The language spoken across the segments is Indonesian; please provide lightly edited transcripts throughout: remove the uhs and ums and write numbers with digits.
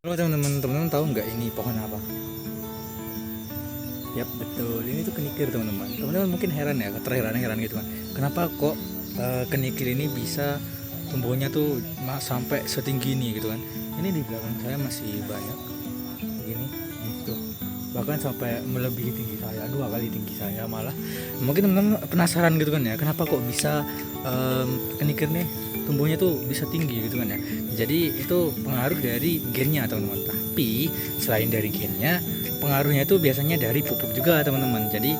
Halo teman-teman, tahu nggak ini pohon apa? Yap, betul. Ini tuh kenikir teman-teman. Teman-teman mungkin heran ya, terheran-heran gitu kan. Kenapa kok kenikir ini bisa tumbuhnya tuh sampai setinggi ini gitu kan? Ini di belakang saya masih banyak gini, gitu. Bahkan sampai melebihi tinggi saya, 2 kali tinggi saya malah. Mungkin teman-teman penasaran gitu kan ya, kenapa kok bisa kenikir nih tumbuhnya tuh bisa tinggi gitu kan ya. Jadi itu pengaruh dari gennya teman-teman. Tapi selain dari gennya, pengaruhnya itu biasanya dari pupuk juga teman-teman. Jadi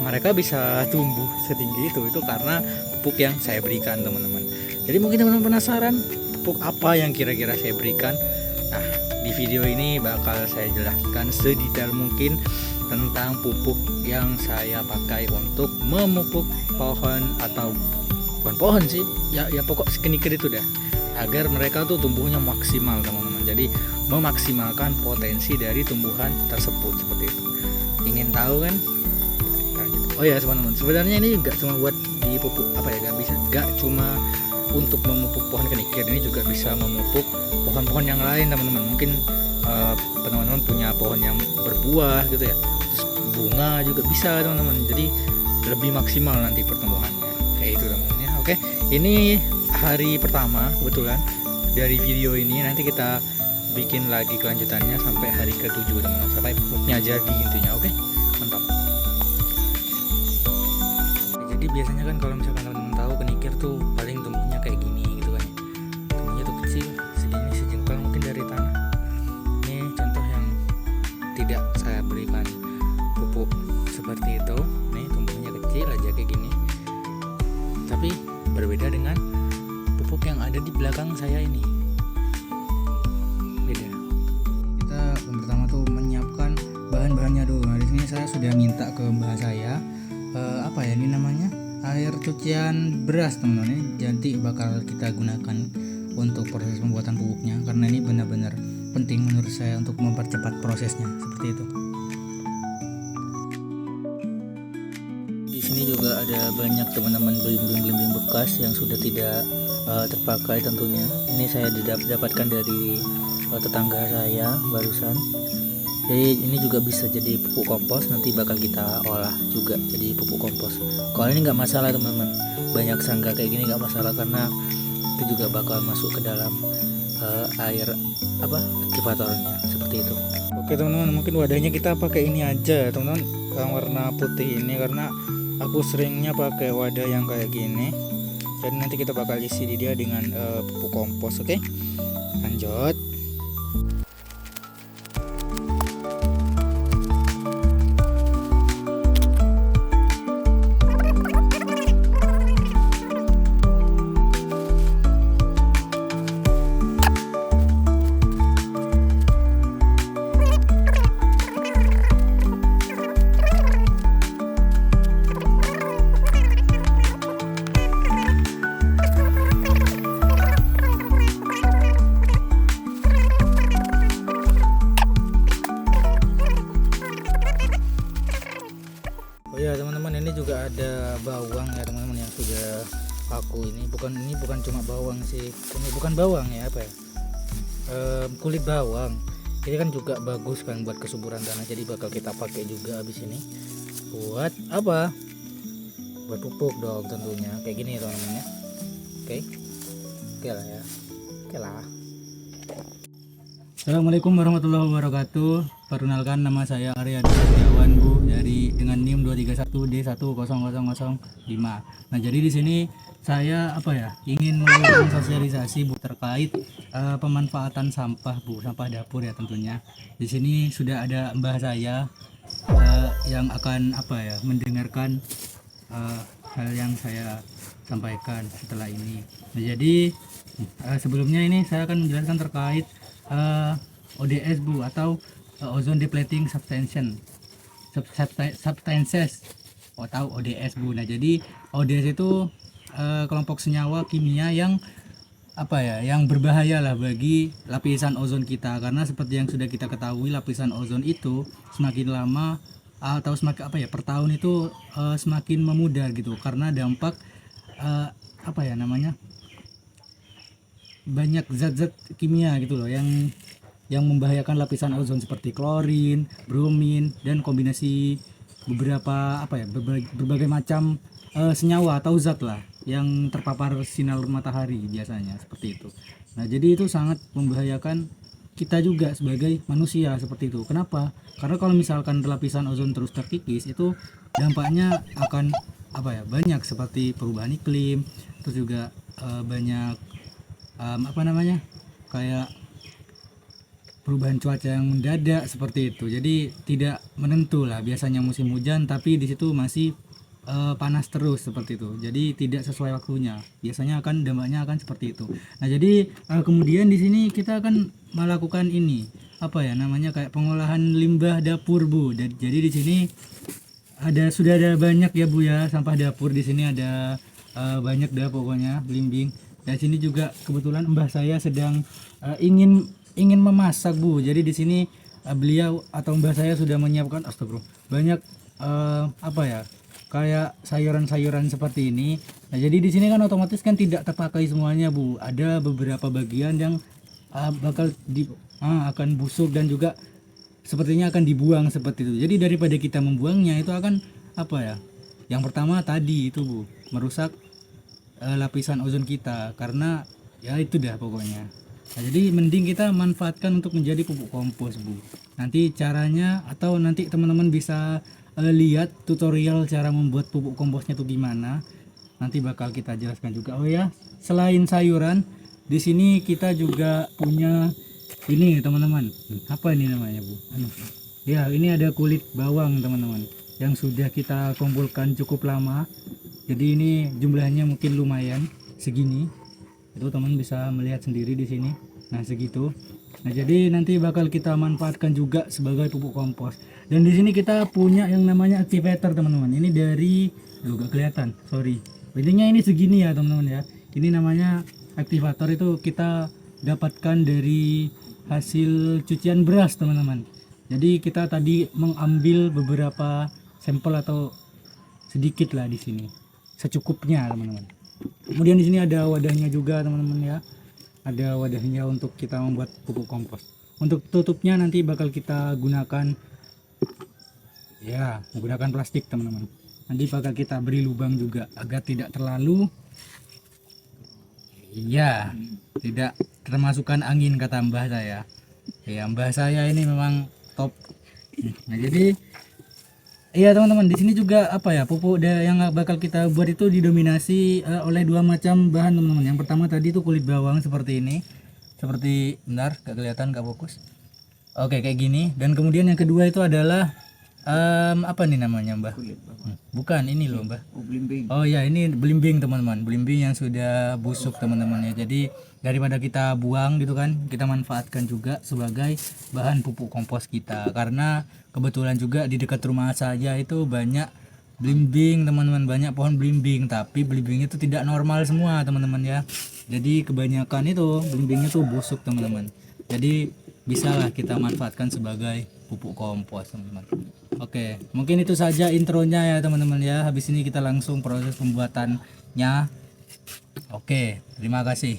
mereka bisa tumbuh setinggi itu karena pupuk yang saya berikan teman-teman. Jadi mungkin teman-teman penasaran pupuk apa yang kira-kira saya berikan. Nah, di video ini bakal saya jelaskan sedetail mungkin tentang pupuk yang saya pakai untuk memupuk pohon, atau bukan pohon sih ya pokok kenikir itu dah, agar mereka tuh tumbuhnya maksimal teman-teman. Jadi memaksimalkan potensi dari tumbuhan tersebut seperti itu. Ingin tahu kan? Oh ya teman-teman, sebenarnya ini nggak cuma buat dipupuk apa ya, nggak cuma untuk memupuk pohon kenikir, ini juga bisa memupuk pohon-pohon yang lain teman-teman. Mungkin teman-teman punya pohon yang berbuah gitu ya, terus bunga juga bisa teman-teman. Jadi lebih maksimal nanti pertumbuhannya kayak itu teman-teman ya. Oke, ini hari pertama kebetulan dari video ini. Nanti kita bikin lagi kelanjutannya sampai hari ke-7 teman-teman, sampai pupuknya jadi intinya. Oke, mantap. Jadi biasanya kan kalau misalkan teman-teman tahu kenikir tuh paling tumbuhnya kayak gini gitu kan ya. Tumbuhnya tuh kecil segini, sejengkal mungkin dari tanah. Ini contoh yang tidak saya berikan pupuk seperti itu. Nih tumbuhnya kecil aja kayak gini. Tapi berbeda dengan pupuk yang ada di belakang saya ini. Beda. Kita yang pertama tuh menyiapkan bahan-bahannya dulu. Nah, di sini saya sudah minta ke mbah saya apa ya ini namanya, air cucian beras teman-teman. Ini nanti bakal kita gunakan untuk proses pembuatan pupuknya, karena ini benar-benar penting menurut saya untuk mempercepat prosesnya seperti itu. Di sini juga ada banyak teman-teman belimbing-belimbing bekas yang sudah tidak terpakai tentunya. Ini saya dapatkan dari tetangga saya barusan. Jadi ini juga bisa jadi pupuk kompos, nanti bakal kita olah juga jadi pupuk kompos. Kalau ini nggak masalah teman-teman, banyak sangga kayak gini nggak masalah, karena itu juga bakal masuk ke dalam air aktivatornya seperti itu. Oke teman-teman, mungkin wadahnya kita pakai ini aja teman-teman, yang warna putih ini, karena aku seringnya pakai wadah yang kayak gini. Jadi nanti kita bakal isi di dia dengan pupuk kompos. Oke, lanjut. Oh ya teman-teman, ini juga ada bawang ya teman-teman yang sudah aku ini bukan cuma bawang sih, ini bukan bawang ya, apa ya, kulit bawang. Ini kan juga bagus kan buat kesuburan tanah, jadi bakal kita pakai juga habis ini buat apa, buat pupuk dong tentunya, kayak gini ya teman-teman ya. Oke lah ya, oke lah. Assalamualaikum warahmatullahi wabarakatuh. Perkenalkan, nama saya Arya Setiawan Bu, dari dengan NIM 231D10005. Nah, jadi di sini saya ingin melakukan sosialisasi Bu terkait pemanfaatan sampah Bu, sampah dapur ya tentunya. Di sini sudah ada mbah saya yang akan mendengarkan hal yang saya sampaikan setelah ini. Nah, jadi sebelumnya ini saya akan menjelaskan terkait ODS Bu, atau ozone depleting substances atau ODS Bu. Nah, jadi ODS itu kelompok senyawa kimia yang yang berbahaya lah bagi lapisan ozon kita, karena seperti yang sudah kita ketahui, lapisan ozon itu semakin lama atau semakin per tahun itu semakin memudar gitu, karena dampak banyak zat-zat kimia gitu loh yang yang membahayakan lapisan ozon seperti klorin, bromin, dan kombinasi beberapa berbagai macam senyawa atau zat lah yang terpapar sinar matahari biasanya seperti itu. Nah, jadi itu sangat membahayakan kita juga sebagai manusia seperti itu. Kenapa? Karena kalau misalkan lapisan ozon terus terkikis itu dampaknya akan banyak seperti perubahan iklim, terus juga banyak kayak perubahan cuaca yang mendadak seperti itu. Jadi tidak menentu lah, biasanya musim hujan tapi di situ masih panas terus seperti itu. Jadi tidak sesuai waktunya. Biasanya akan dampaknya akan seperti itu. Nah, jadi kemudian di sini kita akan melakukan ini kayak pengolahan limbah dapur, Bu. Jadi di sini sudah ada banyak ya, Bu ya, sampah dapur di sini ada banyak dah pokoknya belimbing. Dan sini juga kebetulan mbah saya sedang ingin memasak, Bu. Jadi di sini beliau atau mbah saya sudah menyiapkan astagfirullah banyak kayak sayuran-sayuran seperti ini. Nah, jadi di sini kan otomatis kan tidak terpakai semuanya, Bu. Ada beberapa bagian yang akan busuk dan juga sepertinya akan dibuang seperti itu. Jadi daripada kita membuangnya itu akan yang pertama tadi itu, Bu, merusak lapisan ozon kita, karena ya itu dah pokoknya. Nah, jadi mending kita manfaatkan untuk menjadi pupuk kompos, Bu. Nanti caranya, atau nanti teman-teman bisa lihat tutorial cara membuat pupuk komposnya itu gimana. Nanti bakal kita jelaskan juga. Oh ya, selain sayuran, di sini kita juga punya ini, teman-teman. Apa ini namanya, Bu? Ya, ini ada kulit bawang, teman-teman, yang sudah kita kumpulkan cukup lama. Jadi ini jumlahnya mungkin lumayan segini. Itu teman bisa melihat sendiri di sini. Nah, segitu. Nah, jadi nanti bakal kita manfaatkan juga sebagai pupuk kompos. Dan di sini kita punya yang namanya activator, teman-teman. Ini dari gak kelihatan, sorry. Intinya ini segini ya, teman-teman ya. Ini namanya aktivator, itu kita dapatkan dari hasil cucian beras, teman-teman. Jadi kita tadi mengambil beberapa sampel atau sedikit lah di sini, secukupnya, teman-teman. Kemudian di sini ada wadahnya juga, teman-teman ya. Ada wadahnya untuk kita membuat pupuk kompos. Untuk tutupnya nanti bakal kita gunakan menggunakan plastik, teman-teman. Nanti bakal kita beri lubang juga agar tidak terlalu tidak termasukkan angin, kata mbah saya. Ya, mbah saya ini memang top. Nah, jadi iya, teman-teman, di sini juga pupuk yang bakal kita buat itu didominasi oleh dua macam bahan, teman-teman. Yang pertama tadi itu kulit bawang seperti ini. Bentar, gak kelihatan, gak fokus. Oke, kayak gini. Dan kemudian yang kedua itu adalah apa nih namanya, Mbah? Bukan, ini loh, Mbah. Belimbing. Oh ya, ini belimbing, teman-teman. Belimbing yang sudah busuk, teman-teman ya. Jadi daripada kita buang gitu kan, kita manfaatkan juga sebagai bahan pupuk kompos kita. Karena kebetulan juga di dekat rumah saya itu banyak belimbing, teman-teman, banyak pohon belimbing, tapi belimbing itu tidak normal semua, teman-teman ya. Jadi kebanyakan itu belimbingnya tuh busuk, teman-teman. Jadi bisalah kita manfaatkan sebagai pupuk kompos, teman-teman. Oke, mungkin itu saja intronya ya, teman-teman ya. Habis ini kita langsung proses pembuatannya. Oke, terima kasih.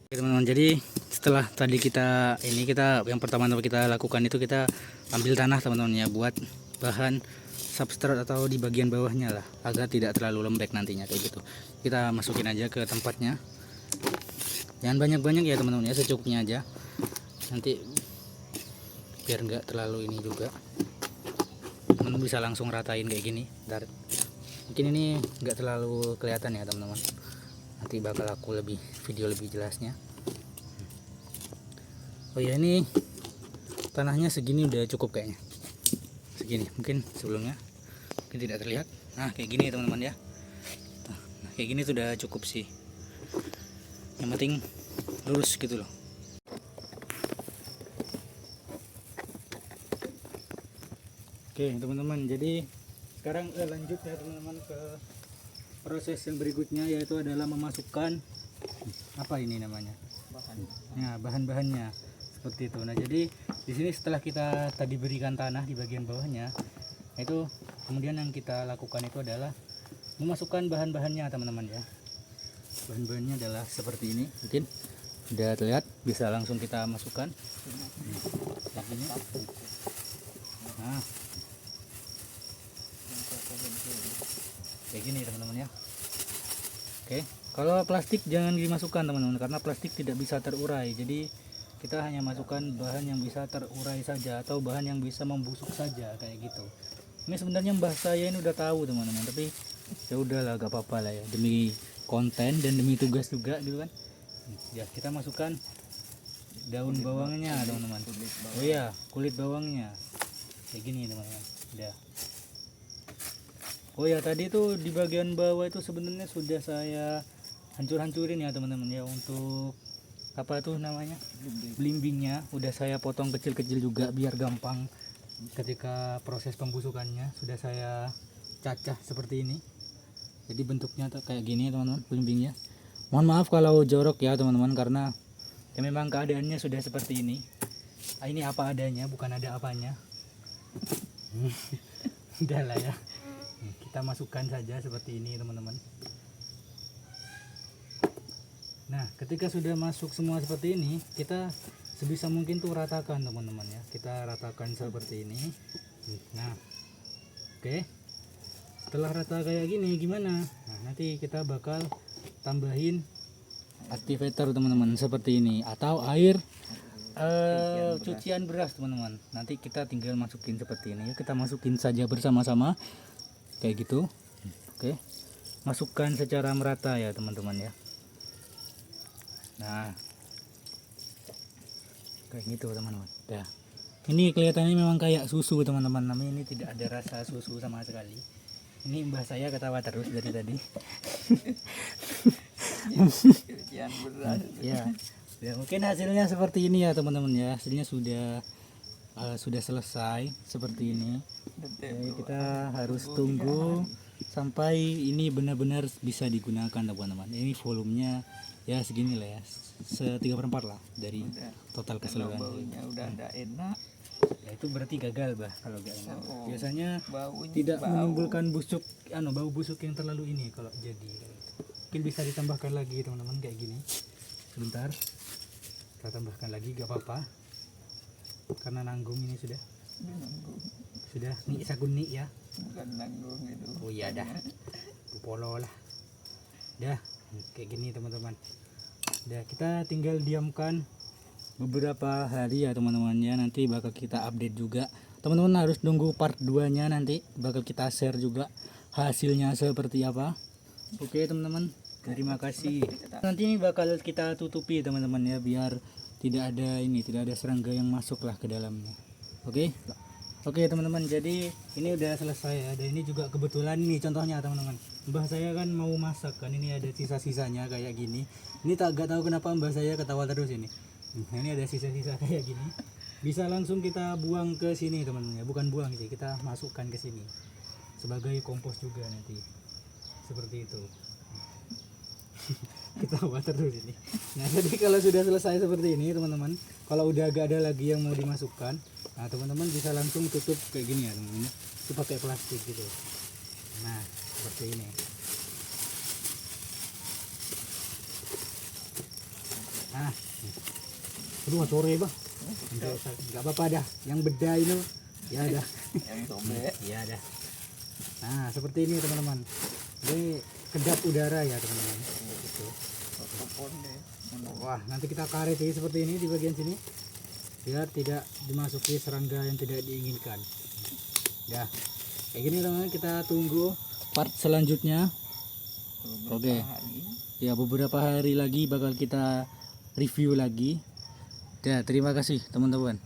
Oke, teman-teman, jadi setelah tadi kita yang pertama kita lakukan itu kita ambil tanah, teman-teman ya, buat bahan substrat atau di bagian bawahnya lah, agar tidak terlalu lembek nantinya kayak gitu. Kita masukin aja ke tempatnya. Jangan banyak-banyak ya, teman-teman ya, secukupnya aja. Nanti biar nggak terlalu ini juga, teman-teman bisa langsung ratain kayak gini. Bentar, mungkin ini nggak terlalu kelihatan ya, teman-teman. Nanti bakal aku video lebih jelasnya. Oh ya, ini tanahnya segini udah cukup kayaknya. Segini mungkin sebelumnya mungkin tidak terlihat. Nah, kayak gini teman-teman ya. Nah, kayak gini sudah cukup sih. Yang penting lurus gitu loh. Oke, teman-teman, jadi sekarang lanjut ya, teman-teman, ke proses yang berikutnya, yaitu adalah memasukkan ini namanya, bahan-bahannya seperti itu. Nah, jadi di sini setelah kita tadi berikan tanah di bagian bawahnya, itu kemudian yang kita lakukan itu adalah memasukkan bahan-bahannya, teman-teman ya. Bahan-bahannya adalah seperti ini, mungkin Udah terlihat, bisa langsung kita masukkan. Lakinya. Nah, kayak gini teman-teman ya. Oke, kalau plastik jangan dimasukkan teman-teman, karena plastik tidak bisa terurai. Jadi kita hanya masukkan bahan yang bisa terurai saja, atau bahan yang bisa membusuk saja, kayak gitu. Ini sebenarnya mbah saya ini udah tahu teman-teman, tapi ya udahlah, gak apa-apa lah ya, demi konten dan demi tugas juga gitu kan. Ya, kita masukkan daun bawangnya teman-teman. Oh iya, kulit bawangnya kayak gini teman-teman. Udah. Oh ya, tadi tuh di bagian bawah itu sebenarnya sudah saya hancur-hancurin ya teman-teman ya, untuk apa tuh namanya, belimbingnya udah saya potong kecil-kecil juga biar gampang ketika proses pembusukannya. Sudah saya cacah seperti ini, jadi bentuknya tuh kayak gini teman-teman belimbingnya. Mohon maaf kalau jorok ya teman-teman, karena ya memang keadaannya sudah seperti ini. Ini apa adanya, bukan ada apanya. Udah lah ya, kita masukkan saja seperti ini teman-teman. Nah, ketika sudah masuk semua seperti ini, kita sebisa mungkin tuh ratakan teman-teman ya. Kita ratakan seperti ini. Nah, oke. Setelah rata kayak gini gimana? Nah, nanti kita bakal tambahin activator teman-teman seperti ini, atau air cucian beras teman-teman. Nanti kita tinggal masukin seperti ini. Yuk kita masukin saja bersama-sama kayak gitu. Oke, masukkan secara merata ya teman-teman ya. Nah, kayak gitu teman-teman. Nah, ini kelihatannya memang kayak susu teman-teman, tapi ini tidak ada rasa susu sama sekali. Ini mbah saya ketawa terus dari tadi. Ya, ya mungkin hasilnya seperti ini ya teman-teman ya. Hasilnya sudah selesai seperti ini. Jadi kita harus tunggu sampai ini benar-benar bisa digunakan teman-teman. Ini volumenya ya segini lah ya, 3/4 lah dari total keseluruhan. Baunya udah ada enak. Ya itu berarti gagal bah kalau gak enak. Oh, Biasanya baunya tidak bau. menimbulkan busuk, bau busuk yang terlalu ini kalau jadi. Mungkin bisa ditambahkan lagi teman-teman kayak gini. Sebentar, kita tambahkan lagi gak apa-apa, karena nanggung ini sudah nih saguni ya. Bukan nanggung itu. Oh iya dah, polo lah. Dah kayak gini teman-teman. Dah, kita tinggal diamkan beberapa hari ya teman-teman ya. Nanti bakal kita update juga. Teman-teman harus nunggu part 2 nya, nanti bakal kita share juga hasilnya seperti apa. Oke teman-teman, terima kasih. Nanti ini bakal kita tutupi teman-teman ya, biar tidak ada serangga yang masuk lah ke dalamnya. Oke teman-teman, jadi ini udah selesai ya. Dan ini juga kebetulan ini contohnya teman-teman, mbah saya kan mau masak kan, ini ada sisa-sisanya kayak gini. Ini gak tahu kenapa mbah saya ketawa terus ini. Nah, ini ada sisa-sisa kayak gini, bisa langsung kita buang ke sini teman-teman ya. Bukan buang sih, kita masukkan ke sini sebagai kompos juga nanti, seperti itu. Ketawa terus ini. Nah, jadi kalau sudah selesai seperti ini teman-teman, kalau udah gak ada lagi yang mau dimasukkan, nah teman-teman bisa langsung tutup kayak gini ya teman-teman. Itu pakai plastik gitu. Nah, seperti ini. Nah, aduh sore bah, nggak apa-apa dah, yang beda itu ya dah. Yang sobek. Ya dah. Nah seperti ini teman-teman, ini kedap udara ya teman-teman. Gitu. Popon deh. Wah, nanti kita karet ini seperti ini di bagian sini, biar tidak dimasuki serangga yang tidak diinginkan. Ya, kayak gini teman-teman, kita tunggu part selanjutnya. Oke. Ya, beberapa hari lagi bakal kita review lagi. Ya, terima kasih teman-teman.